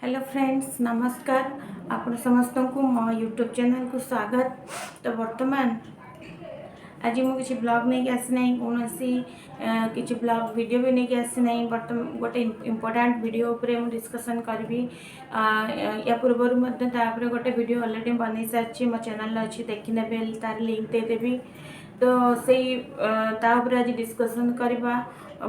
Hello friends, नमस्कार। आपण समस्त को मो यूट्यूब चैनल को स्वागत। तो वर्तमान आज मुझे किसी ब्लॉग नहीं आसी ना कौन किसी ब्लॉग वीडियो भी नहीं आसी ना। बर्तमान गोटे इम्पोर्टाट वीडियो उपरे मु डिस्कसन करी। या पूर्वर गोटे वीडियो अलरेडी बन सारी मो चैनल अच्छी देखने तार लिंक देदेवी। तो से आज डिस्कसन करवा।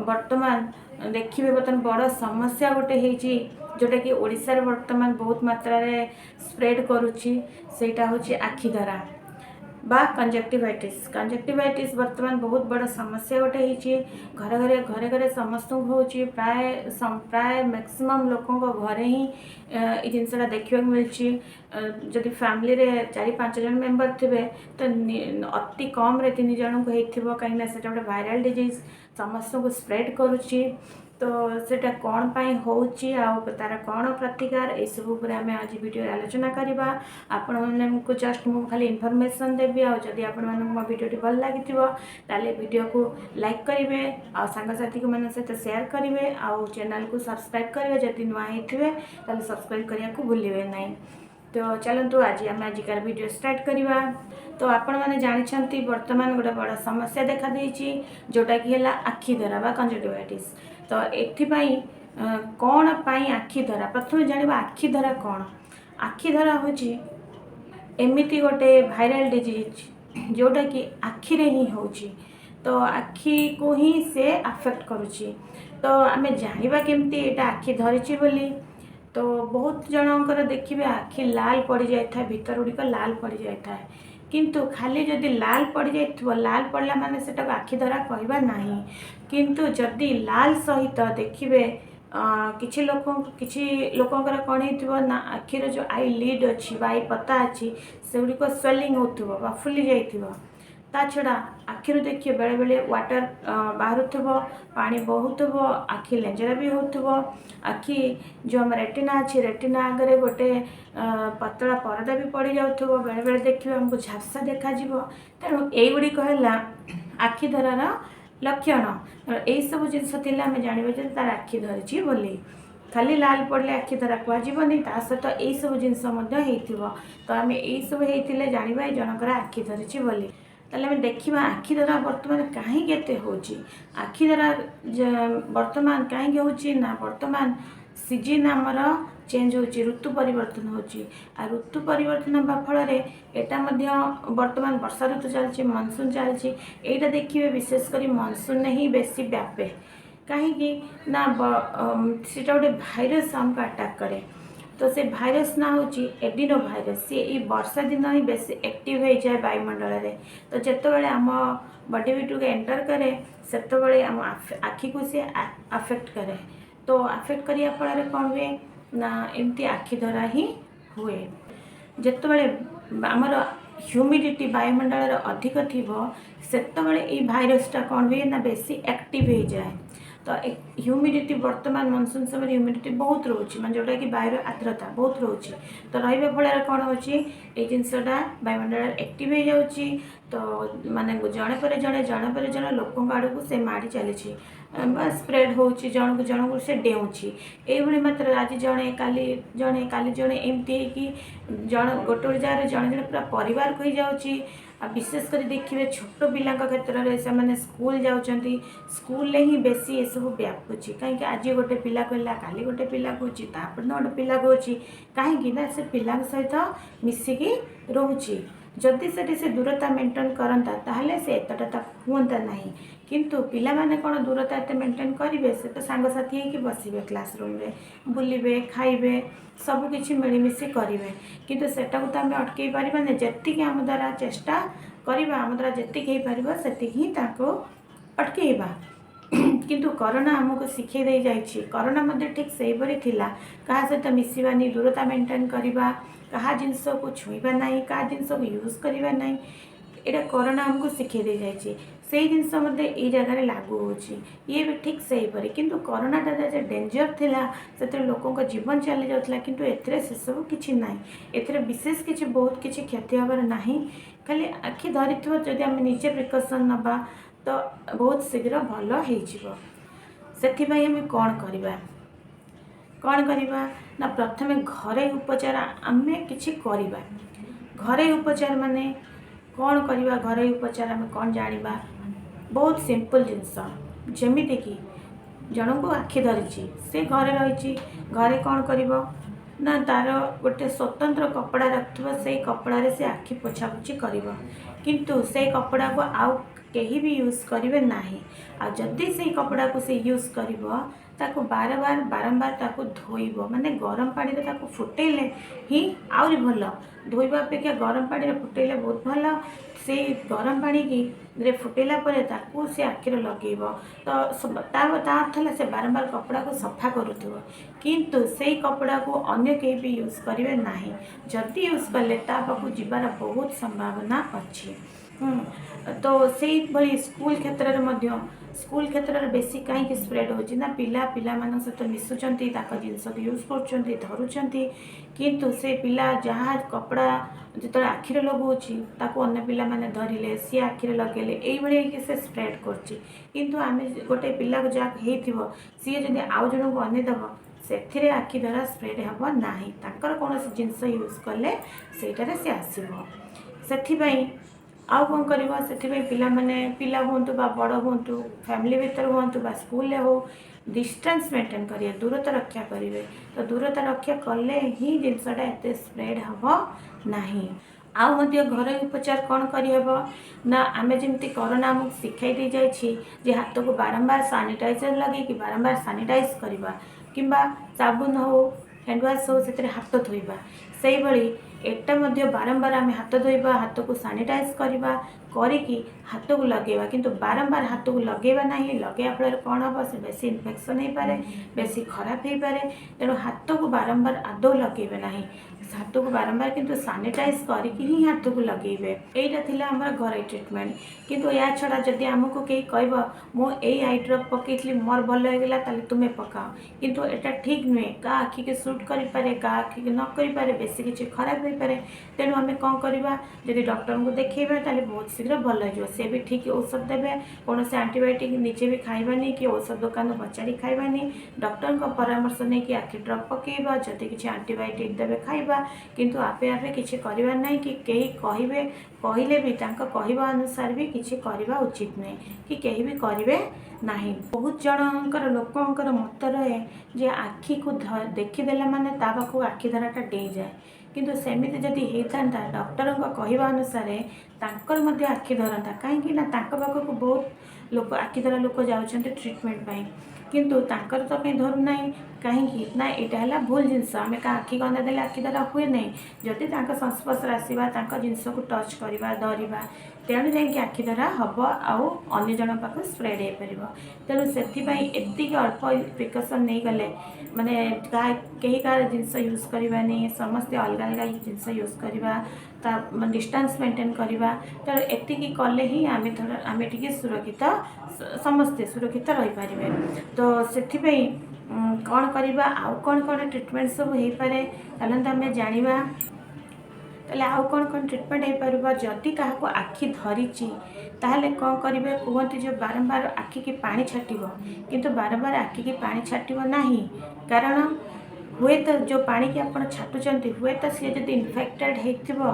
वर्तमान देखिए बर्तमान बड़ समस्या गोटे होती जोटा कि ओडिशा वर्तमान बहुत मात्रा रे स्प्रेड करुच्ची। सेटा होची आखि धरा बा कंजक्टिवाइटिस वर्तमान बहुत बड़ समस्या गोटे होती। घरे घरे समस्त होची। प्राय मैक्सिमम लोकों घरे ही ये जिनसा देखा मिली। जदि फैमिली रे 4-5 जन मेंबर थे तो अति कम रे 3 जन को होता कहीं से गोटे वायरल डिजीज समस्त को स्प्रेड करुच्ची। तो सेटा कौन पाई होची आउ तार कौन प्रतिकार ए सब ऊपर आम आज वीडियो आलोचना करवा। आपण मानक जस्ट मु खाली इनफॉरमेशन देवी। आदि आपण मानक मो वीडियो भल लगी ताले वीडियो को लाइक करेंगे आ सांगसाथी को मन सहित शेयर करेंगे आउ चैनल को सब्सक्राइब करेंगे। जदि नुआ होते ताले सब्सक्राइब करने को भूलिए नहीं। तो चलतु आज आम आजिकार वीडियो स्टार्ट करवा। तो आपण मैंने जानते वर्तमान गोटे बड़ समस्या देखा देछि जोटा कि है आखि धरा बा कंजक्टिवाइटिस। तो एथिपाई कौन पाई आखि धरा प्रथम जानिबा। आखि धरा कौन? आखि धरा होछि एमिति गोटे वायरल डिजीज जोटा कि आखि रे ही होछि। तो आखि को ही से अफेक्ट करुछि। तो आमे जानिबा केमती एटा आखि धरिछि बोली। तो बहुत जनकर देखिए आखि लाल पड़ जाए, भीतर गुड़िक लाल पड़ जाए। किंतु खाली जदि लाल पड़ जाए, लाल पड़ला माने सेटा आखि धरा कहबा नहीं। किंतु जदि लाल सहित देखिए किछि लोकंकर कौन हो ना आखिर जो आई लिड अच्छी आई पता अच्छी से गुड़िक स्वेलिंग हो फुली जाइथिबो। ता छड़ा आखिर देखिए बेले बेले वाटर बाहर पानी बहुव आखि लेंजरा भी हो। आखि जो आम रेटिना अच्छी रेटिना आगे गोटे पतला परदा भी पड़ जाऊ। बेले बेले देखिए आमको झापसा देखा। तेणु युड़िक है आखि धरार लक्षण। यही सब जिनस आम जानवे तार आखि धरी बोली। खाली लाल पड़े आखि धरा कहनी ता सहित यही सब जिनस तो आम यही सब होते जानवा जनकर आखि धरी बोली। ताले हमें देखा आखि धरा वर्तमान कहीं आखि धरा वर्तमान कहीं होना वर्तमान सीजन आमर चेंज हो ऋतु परिवर्तन ऋतु परिवर्तन होगा फल यहाँ वर्तमान वर्षा ऋतु चलती मनसून चलती। यहाँ देखिए विशेषकर मनसून ही बेसी व्यापे कहीं ना सीटा गोटे भाइरस आमको अटैक करे। तो से भाइरस ना हूँ एडिनो भाइरस। सी ये वर्षा दिन ही बेसी एक्टिव हो जाए वायुमंडल में। तो जितेबाला आम बॉडी भितर एंटर करे से आम आखि को सी अफेक्ट करे। तो अफेक्ट करिया फल कौन हुए ना एमती आखि धरा ही हुए। जितेबाला आमर ह्यूमिडिटी वायुमंडल अधिक थी से भाइरसटा कौन हुए ना बेसी एक्टिव हो जाए। तो ह्यूमिडिटी वर्तमान मनसून समय ह्यूमिडिटी बहुत रोचे मैं जोटा कि वायुर आर्द्रता बहुत रोचे। तो रहा फल कौन हो जिनसटा वायुमंडल एक्टिव हो जाऊँगी। तो माने जड़े पर जड़े लोकों आड़ को से माड़ी चली स्प्रेड हो जन को से डेऊँगी। ये मात्र आज जड़े काली जड़े एमती जन गोटे जगह जड़े पूरा परिवार को ही जाऊँगी। विशेषकर देखिए छोट पिला क्षेत्र में से स्कूल जाऊँच स्कूल ही बेसी ये सब व्यापुची। कहीं आज गोटे पिला कहला काली गोटे पिला कहूँ गोटे पिला कहूँ कहीं से पिला सहित मिसिकी रोची। जदि से दूरता मेंटेन करता ताहले से एतटा हुंता नहीं। किंतु पिला माने कौन दूरता एत मेंटेन करेंगे से तो सांगसाथी होकर बसवे क्लासरूम रे बुलिबे खाइबे सबकि मिलमिशि करेंगे। किंतु सेटा को तो आम अटकई पार्बा जी आम द्वारा चेष्टा करवा आम द्वारा जी पार से ही अटकईबा। किंतु कोरोना आमको शिखे दे जाइए। कोरोना मध्य ठीक से थिला क्या सहित मिसवानी दूरता मेंटेन करवा क्या जिनस को छुईबा नहीं क्या जिनस को यूज करवा नहीं। यहाँ कोरोना आमको शिखे दे जाइए। से जिनस ये जगह लागू होची ये भी ठीक से ही। किंतु कोरोनाटा जो डेंजर थिला से लोकों जीवन चली जाता। किंतु एथिरे से सब किछि नहीं। एथिरे विशेष किछि बहुत किछि क्षति हबार नहीं। खाली आखि धरी जदि आम निजे प्रिकसन नबा तो बहुत शीघ्र भल हो। से कौन करवा कौन करवा ना प्रथमे घरे उपचार आमे किछि करवा। घरे उपचार माने कौन करवा, घरे उपचार आमे कौन जानिबा, बहुत सिंपल जिनस। जमिति कि जन को आखि धरी से घरे रही, घरे कौन करिवो ना तार गोटे स्वतंत्र कपड़ा रखिथो, से कपड़ा रे से आखि पोछापोछि करिवो, किंतु से कपड़ा को आउ केही भी यूज करिवे नाही। आ जदि से कपड़ा को से यूज करिवो ताको बारंबार ताको धोइबो, माने गरम पानी रे ताको फुटेले ही आउरी भल, धोइबा अपेक्षा गरम पानी रे फुटेले बहुत भल। से गरम पानी की रे फुटेला परे ताको से आखिर लगेइबो, तो ता अर्थ है से बारंबार कपड़ा को सफा करूथबो, किंतु से कपड़ा को अन्य केही भी यूज करिवे नाही। जदि यूज कले ता पाखु जीवार बहुत संभावना अच्छी। तो से भली स्कूल क्षेत्र में, स्कूल क्षेत्र में बेसी कहीं स्प्रेड होची ना, पिला मान सहित मिसुचंती, जिनस यूज करुचंती, धरुचंती, किंतु से पिला जहाँ कपड़ा जो आखिरे लगौची ताको अन्य पिला माने धरिले, सी आखिरे लगेले, एई भली कि से स्प्रेड करची। किंतु आमे गोटे पिला को जहाँ हेइथिबो सी जदि आउ जन को अनेदब से आखि द्वारा स्प्रेड हेब नाही, तांकर कोनोसी जिनस यूज कले सेटारे से आसीबो। सेथिबाई आउ कौन करवा, से पिला माने पिला हुंतु बा बड़ हुंतु, फैमिली भीतर हुंतु बा स्कूल हो, डिस्टेंस मेंटेन करिए, दूरता रक्षा करेंगे। तो दूरता रक्षा कले ही जिनसटा एत स्प्रेड हम नाही। आउ मध्य घर उपचार कौन करहब ना, आमे जमती कोरोना आमको शिखाई दी जाइछि जे हाथ को बारंबार सानिटाइजर लगे कि बारंबार सानिटाइज करवा, किंबा साबुन हो, हैंडवाश हो, से हाथ धोइबा। से भली एटा मध्य बारंबार आमे हाथ धोइबा, हाथ को सानिटाइज करवा, करिकी हाथ को लगेवा, किंतु बारंबार हाथ को लगेवा नहीं। लगेवा फल कौन हम से बेसी इन्फेक्शन हो पारे, बेसी खराब हो पारे। तेणु हाथ को बारंबार आदौ लगेबे नहीं, हाथ को बारंबार किंतु सानिटाइज करके ही हाथ को लगेबे। एटा थिला हमर घरे ट्रीटमेंट। किंतु या छड़ा जदि आमको कहीं कहब मो ए आई ड्रॉप पकईली मोर भल हो गला, ताले तुमे पकाओ, किंतु एटा ठीक नुहे। का आखि के सूट करि पारे, का आखि के न करि पारे, बेसी किछि खराब हो पारे। तेणु आमे कौन करवा, जदि डॉक्टर को देखेबा ताले बहुत शीघ्र भल हो, से भी ठीक औषध देवे। कौन से एंटीबायोटिक निजे भी खाइबानी कि औषध दुकान पचारि खाइबानी, डॉक्टर को परामर्श नहीं कि आखि ड्रॉप पकेबा, जदि किछि एंटीबायोटिक देवे खाइबा, किंतु आपे आपे किछि करिबा नहीं कि केही कहिबे, कहले भी तांका कहबा अनुसार भी किछि करिबा उचित नहीं, कि केही भी करिवे नहीं। बहुत जनकर लोकंकर मत रहे जे आखि को देखीदेला माने ता पाखु आखि धराटा डेई जाए, किंतु सेमिति जदि हेता डॉक्टर कहवा अनुसार तांकर मध्य आखि धरता, कहीं ना तांक पाखक बहुत लोक आखि धरा लोक जाउछन्ते ट्रीटमेंट पाई, किंतु तांकर तो कहीं धरू नहीं। कहीं ना यहाँ है भूल जिनस, आम का आखि गंदा देले आखि धरा हुए नहीं। जदि संस्पर्श आसवा, जिनस को टच करवा, धरवा, तेणु जा आखि धरा हम आउ अन्य जन पाख स्प्रेड हो पार। तेणु से एति अल्प प्रिकसन नहीं गले माने कहीं कार जिनस यूज करवानी, समस्ते अलग अलग जिनस यूज करवा, डिस्टेंस मेंटेन करवा। तेणु एतिकी कले ही आम टे सुरक्षित, समस्ते सुरक्षित रही पारे। तो से कौन करवा, आउ कौन कौन ट्रीटमेंट सब हो पारे, तो आम जाना ताले आउ कौन कौन ट्रीटमेंट हो पार। जदि क्या आखि धरी ताहले कौन करेंगे कहते जो बारंबार आखि की पानी छाटिबो, किंतु बारंबार आखि की पानी छाटिबो नहीं, कारण हुए तो जो पानी की आप छाटुचंती हुए तो सी जब इन्फेक्टेड हो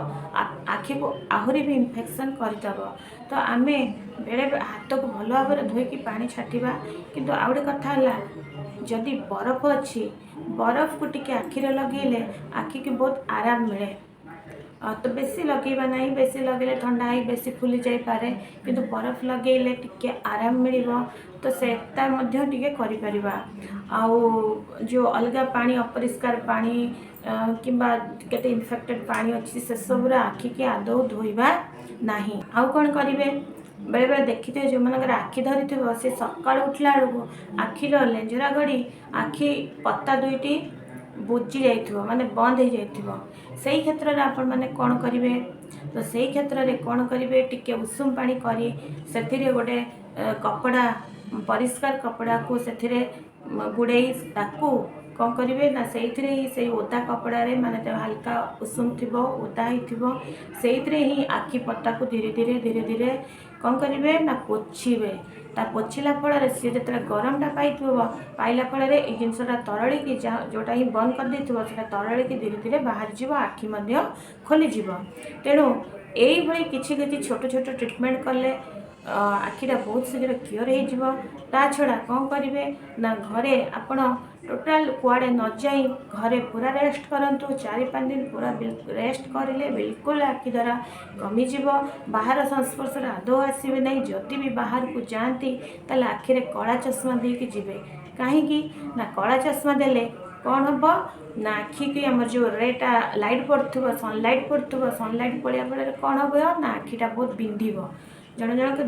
आखि को आहरी भी इन्फेक्शन करदेव। तो आम बेले हाथ को भल भाव धोईकी पानी छाटिबा। किंतु आउ गोटे कथा है, जदि बरफ अच्छी बरफ को टिके आखिरे लगेले आखि की बहुत आराम मिले। तो बेसी लगेबा नहीं, बेसी लगेले ठंडा ही बेसी फुली जाई पारे, किंतु बरफ लगेले टिके आराम मिलिबो। तो सेटा मध्य टिके करि परिबा। आउ जो अलग पानी अपरिष्कार पानी किंबा केते इन्फेक्टेड पानी अच्छी से सब आखि के आदौ धोइबा नहीं। आउ कौन करेंगे, बेले बेले देखिए जो मन आखि धरी थे से सकाल उठला बेलू आखिर लेंजरा गड़ी आखि पत्ता दुईटी बुझी जाइथिबो, माने बंद हो जाइथिबो। सेही क्षेत्र में आपण माने कौन करेंगे, तो सेही क्षेत्र में कौन करेंगे, टिके उषुम पानी करी सेथिरे गोटे कपड़ा परिष्कार कपड़ा को सेथिरे गुड़े ताकू कौन करेंगे ना से ओदा कपड़ा रे माने हल्का उषुम थी ओदा ही आखि पत्ता को धीरे धीरे कौन करेंगे ना पोछिबे। ता पोछिला फल सी जो गरमटा पाइला फल ये जिनसा तरलिकी जोटा ही बंद कर देथिबो सेटा तरलिकी धीरे धीरे बाहर जीव आखि खोली तेणु यही किछि किछि छोट छोट ट्रिटमेंट कले आखिरा बहुत शीघ्र क्योर हो छड़ा कौन करेंगे ना घरे आपण टोटाल कुआड़े न जाई घरे पूरा रेस्ट करंतु 4-5 दिन पूरा रेस्ट करें बिल्कुल आखि द्वारा कमिज बाहर संस्पर्श आदौ आसवे ना जदि भी बाहर को जाती ताले आखिरे कला चश्मा देके जीवे कहीं ना कला चश्मा देले कौन हम ना आखि की आम जो रेटा लाइट पड़ो सनलाइट पड़ो सनलाइट पड़ा फल कौन हम ना आखिटा बहुत बिंध जन जनक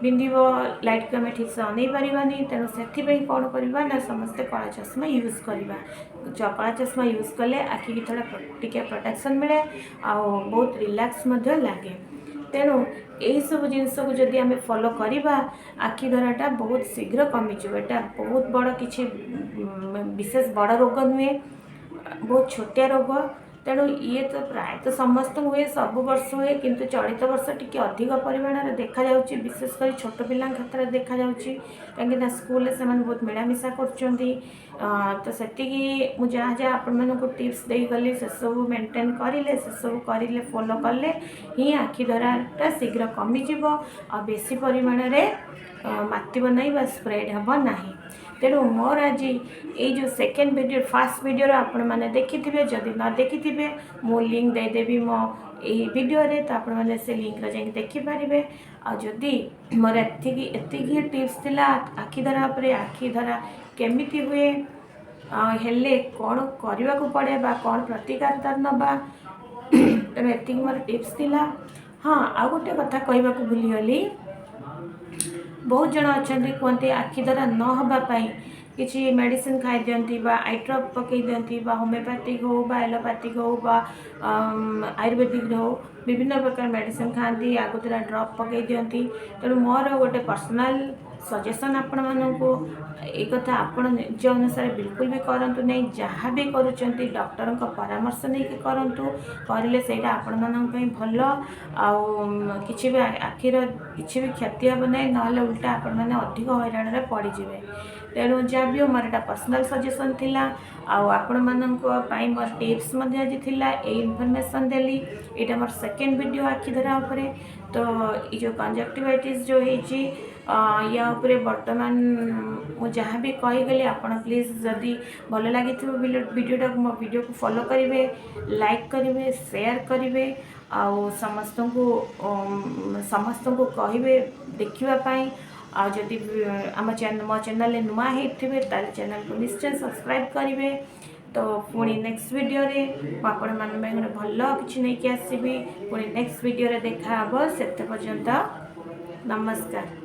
बिंध लाइट को आम ठीक से अनै पारानी तेणु से कौन करवा ना समस्ते कला चश्मा यूज करवा कला चश्मा यूज कले आखि की थोड़ा टिके प्रोटेक्शन मिले आ बहुत रिलैक्स लगे तेणु यही सब जिनस को जदि आम फॉलो करवा आखि धराटा बहुत शीघ्र कमिज एटा बहुत बड़ किसी विशेष बड़ रोग नुहे बहुत छोटिया रोग तेणु ये तो प्रायतः समस्त हुए सब वर्ष हुए किंतु चलित वर्ष टी अधिक परिमाण देखा जाउची विशेषकर छोट पिला क्षेत्र में देखा जाउची कहीं स्कूल से बहुत मिलामिशा कर तो से मुझे जहाँ जहाँ आपण मानक टिप्स दे गली से सब मेंटेन करें से सब करें फॉलो कले ही आखि धराटा शीघ्र कमिज आ बेसी परिमाण में मातिब नहीं स्प्रेड हम ना तेणु मोर आज ये जो सेकेंड वीडियो फास्ट वीडियो आपण मैंने देखी थे जदि न देखी थे मु लिंक देदेवी मो ये वीडियो रे तो आपण मैंने से लिंक जाके देखिपारे आदि मोर एति टिप्स थिला आखि धरा पर आखि धरा केमिति हुए हेले कौन करने को पड़े बा कौन प्रतिकार नवा तेणु एति मोर टिप्स थिला। हाँ आ गोटे कथा कहवाक भूलीगली बहुत जन अच्छा कहते आखि द्वारा न होगापाई किसी मेडिसिन खाई दिंती आई ड्रॉप पकई दिंती होमियोपैथिक हो एलोपैथिक हो आयुर्वेदिक हो विभिन्न प्रकार मेडिसिन खाती आगुरा ड्रॉप पकई दिंती तेणु मोर गोटे पर्सनल सजेसन आपण मानू एक कथा आपण निज अनुसार बिल्कुल भी करंतु नहीं जहाँ भी करुँच डॉक्टर का परामर्श नहीं कि करंतु करें से आपण मानी भल कि भी आखिर किसी भी क्षति हम ना ना उल्टा आपण मैंने अधिक हैरान पड़े तेणु जहाँ भी मोर एटा पर्सनल सजेसन थिला आपण मानी मोर टिप्स आज थिला ए इनफॉरमेशन देली यहाँ मोर सेकेंड वीडियो आखि धरा उपरे तो ये जो कंजक्टिवाइटिस जो है या उपरे वर्तमान मु जहाँ भी कहीगली आपण प्लीज जदि भल लगी वीडियोटा मो वीडियो को फॉलो करेंगे लाइक करेंगे शेयर करेंगे समस्त को कहे देखापी आदि आम मो चैनल नुआ होते चैनल को निश्चय सब्सक्राइब करेंगे तो पुणी नेक्स्ट वीडियो रे आपण मान भल कि नहीं आसबि पुणी नेक्स्ट वीडियो रे देखा से पर्यंत नमस्कार।